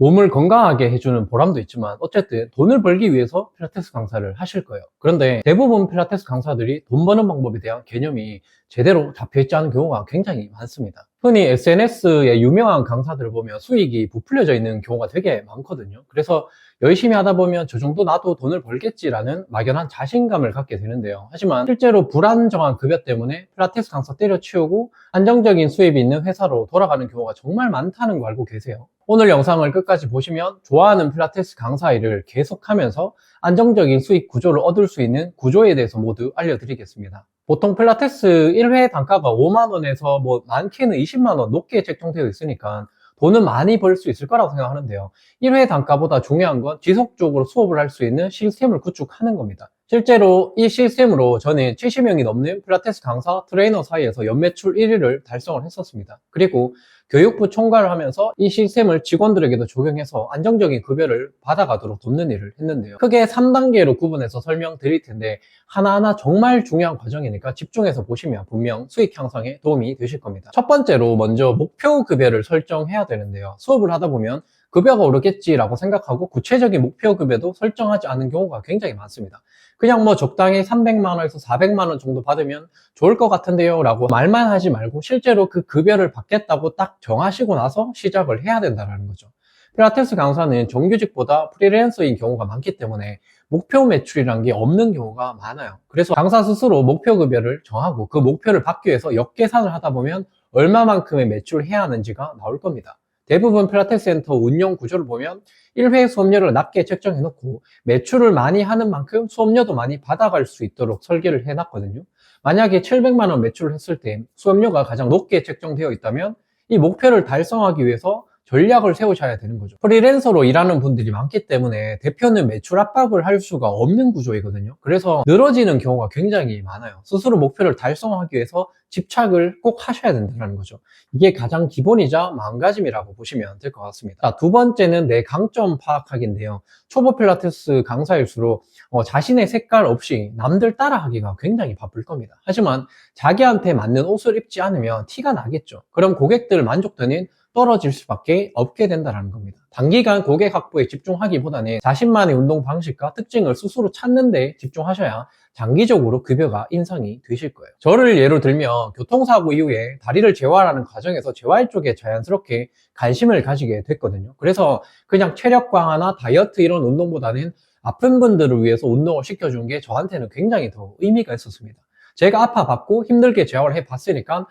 몸을 건강하게 해주는 보람도 있지만 어쨌든 돈을 벌기 위해서 필라테스 강사를 하실 거예요. 그런데 대부분 필라테스 강사들이 돈 버는 방법에 대한 개념이 제대로 잡혀있지 않은 경우가 굉장히 많습니다. 흔히 SNS에 유명한 강사들을 보면 수익이 부풀려져 있는 경우가 되게 많거든요. 그래서 열심히 하다 보면 저 정도 나도 돈을 벌겠지라는 막연한 자신감을 갖게 되는데요. 하지만 실제로 불안정한 급여 때문에 필라테스 강사 때려치우고 안정적인 수입이 있는 회사로 돌아가는 경우가 정말 많다는 거 알고 계세요? 오늘 영상을 끝까지 보시면 좋아하는 필라테스 강사 일을 계속하면서 안정적인 수익 구조를 얻을 수 있는 구조에 대해서 모두 알려드리겠습니다. 보통 필라테스 1회 단가가 5만 원에서 많게는 20만 원 높게 책정되어 있으니까 돈은 많이 벌 수 있을 거라고 생각하는데요. 1회 단가보다 중요한 건 지속적으로 수업을 할 수 있는 시스템을 구축하는 겁니다. 실제로 이 시스템으로 저는 70명이 넘는 필라테스 강사, 트레이너 사이에서 연매출 1위를 달성을 했었습니다. 그리고 교육부 총괄을 하면서 이 시스템을 직원들에게도 적용해서 안정적인 급여를 받아가도록 돕는 일을 했는데요. 크게 3단계로 구분해서 설명드릴 텐데 하나하나 정말 중요한 과정이니까 집중해서 보시면 분명 수익 향상에 도움이 되실 겁니다. 첫 번째로 먼저 목표 급여를 설정해야 되는데요. 수업을 하다 보면 급여가 오르겠지라고 생각하고 구체적인 목표 급여도 설정하지 않은 경우가 굉장히 많습니다. 그냥 적당히 300만 원에서 400만 원 정도 받으면 좋을 것 같은데요 라고 말만 하지 말고 실제로 그 급여를 받겠다고 딱 정하시고 나서 시작을 해야 된다는 거죠. 필라테스 강사는 정규직보다 프리랜서인 경우가 많기 때문에 목표 매출이란 게 없는 경우가 많아요. 그래서 강사 스스로 목표 급여를 정하고 그 목표를 받기 위해서 역계산을 하다 보면 얼마만큼의 매출을 해야 하는지가 나올 겁니다. 대부분 필라테스 센터 운영 구조를 보면 1회 수업료를 낮게 책정해 놓고 매출을 많이 하는 만큼 수업료도 많이 받아갈 수 있도록 설계를 해 놨거든요. 만약에 700만 원 매출을 했을 때 수업료가 가장 높게 책정되어 있다면 이 목표를 달성하기 위해서 전략을 세우셔야 되는 거죠. 프리랜서로 일하는 분들이 많기 때문에 대표는 매출 압박을 할 수가 없는 구조이거든요. 그래서 늘어지는 경우가 굉장히 많아요. 스스로 목표를 달성하기 위해서 집착을 꼭 하셔야 된다는 거죠. 이게 가장 기본이자 마음가짐이라고 보시면 될 것 같습니다. 자, 두 번째는 내 강점 파악하기인데요. 초보 필라테스 강사일수록 자신의 색깔 없이 남들 따라하기가 굉장히 바쁠 겁니다. 하지만 자기한테 맞는 옷을 입지 않으면 티가 나겠죠. 그럼 고객들 만족도는 떨어질 수밖에 없게 된다는 겁니다. 단기간 고객 확보에 집중하기보다는 자신만의 운동 방식과 특징을 스스로 찾는 데 집중하셔야 장기적으로 급여가 인상이 되실 거예요. 저를 예로 들면 교통사고 이후에 다리를 재활하는 과정에서 재활 쪽에 자연스럽게 관심을 가지게 됐거든요. 그래서 그냥 체력 강화나 다이어트 이런 운동보다는 아픈 분들을 위해서 운동을 시켜주는 게 저한테는 굉장히 더 의미가 있었습니다. 제가 아파봤고 힘들게 재활을 해봤으니까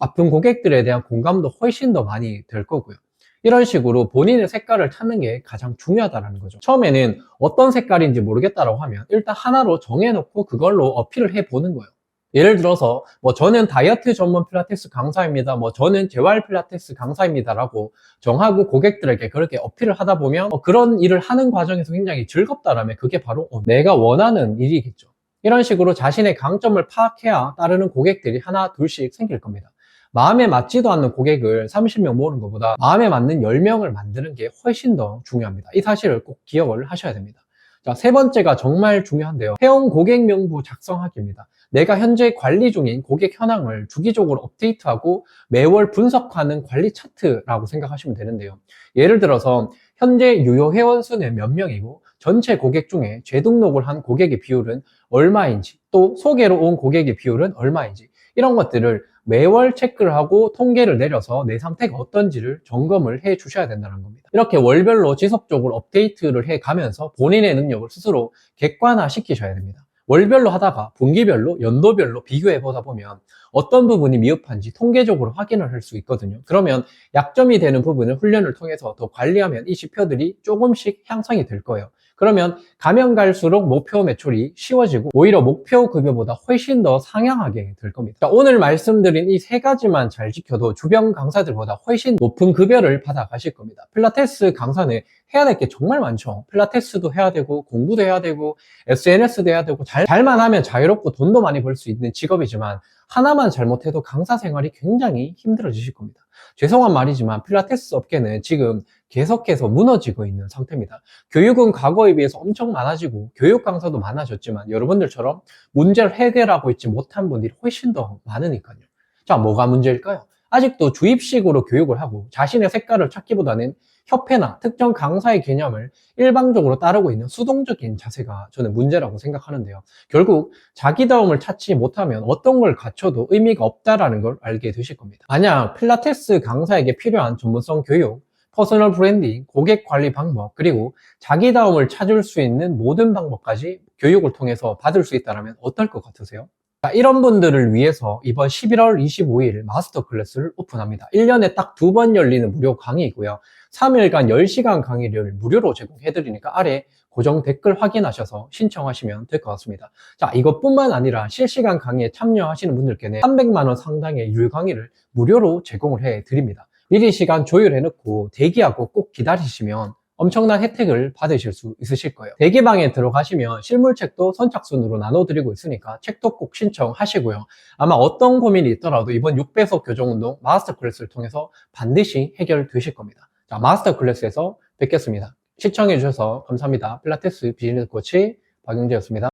아픈 고객들에 대한 공감도 훨씬 더 많이 될 거고요. 이런 식으로 본인의 색깔을 찾는 게 가장 중요하다는 거죠. 처음에는 어떤 색깔인지 모르겠다라고 하면 일단 하나로 정해놓고 그걸로 어필을 해보는 거예요. 예를 들어서 저는 다이어트 전문 필라테스 강사입니다. 저는 재활 필라테스 강사입니다라고 정하고 고객들에게 그렇게 어필을 하다 보면 그런 일을 하는 과정에서 굉장히 즐겁다라면 그게 바로 내가 원하는 일이겠죠. 이런 식으로 자신의 강점을 파악해야 따르는 고객들이 하나 둘씩 생길 겁니다. 마음에 맞지도 않는 고객을 30명 모으는 것보다 마음에 맞는 10명을 만드는 게 훨씬 더 중요합니다. 이 사실을 꼭 기억을 하셔야 됩니다. 자, 세 번째가 정말 중요한데요. 회원 고객 명부 작성하기입니다. 내가 현재 관리 중인 고객 현황을 주기적으로 업데이트하고 매월 분석하는 관리 차트라고 생각하시면 되는데요. 예를 들어서 현재 유효 회원 수는 몇 명이고 전체 고객 중에 재등록을 한 고객의 비율은 얼마인지, 또 소개로 온 고객의 비율은 얼마인지, 이런 것들을 매월 체크를 하고 통계를 내려서 내 상태가 어떤지를 점검을 해 주셔야 된다는 겁니다. 이렇게 월별로 지속적으로 업데이트를 해 가면서 본인의 능력을 스스로 객관화 시키셔야 됩니다. 월별로 하다가 분기별로, 연도별로 비교해 보다 보면 어떤 부분이 미흡한지 통계적으로 확인을 할 수 있거든요. 그러면 약점이 되는 부분을 훈련을 통해서 더 관리하면 이 지표들이 조금씩 향상이 될 거예요. 그러면 가면 갈수록 목표 매출이 쉬워지고 오히려 목표 급여보다 훨씬 더 상향하게 될 겁니다. 자, 오늘 말씀드린 이 세 가지만 잘 지켜도 주변 강사들보다 훨씬 높은 급여를 받아 가실 겁니다. 필라테스 강사는 해야 될 게 정말 많죠. 필라테스도 해야 되고 공부도 해야 되고 SNS도 해야 되고 잘만 하면 자유롭고 돈도 많이 벌 수 있는 직업이지만 하나만 잘못해도 강사 생활이 굉장히 힘들어지실 겁니다. 죄송한 말이지만 필라테스 업계는 지금 계속해서 무너지고 있는 상태입니다. 교육은 과거에 비해서 엄청 많아지고 교육 강사도 많아졌지만 여러분들처럼 문제를 해결하고 있지 못한 분들이 훨씬 더 많으니까요. 자, 뭐가 문제일까요? 아직도 주입식으로 교육을 하고 자신의 색깔을 찾기보다는 협회나 특정 강사의 개념을 일방적으로 따르고 있는 수동적인 자세가 저는 문제라고 생각하는데요. 결국 자기다움을 찾지 못하면 어떤 걸 갖춰도 의미가 없다라는 걸 알게 되실 겁니다. 만약 필라테스 강사에게 필요한 전문성 교육, 퍼스널 브랜딩, 고객 관리 방법, 그리고 자기다움을 찾을 수 있는 모든 방법까지 교육을 통해서 받을 수 있다면 어떨 것 같으세요? 자, 이런 분들을 위해서 이번 11월 25일 마스터 클래스를 오픈합니다. 1년에 딱 2번 열리는 무료 강의이고요. 3일간 10시간 강의를 무료로 제공해드리니까 아래 고정 댓글 확인하셔서 신청하시면 될 것 같습니다. 자, 이것뿐만 아니라 실시간 강의에 참여하시는 분들께는 300만 원 상당의 유료 강의를 무료로 제공을 해드립니다. 미리 시간 조율해놓고 대기하고 꼭 기다리시면 엄청난 혜택을 받으실 수 있으실 거예요. 대기방에 들어가시면 실물책도 선착순으로 나눠드리고 있으니까 책도 꼭 신청하시고요. 아마 어떤 고민이 있더라도 이번 6배속 교정운동 마스터 클래스를 통해서 반드시 해결되실 겁니다. 자, 마스터 클래스에서 뵙겠습니다. 시청해주셔서 감사합니다. 필라테스 비즈니스 코치 박영재였습니다.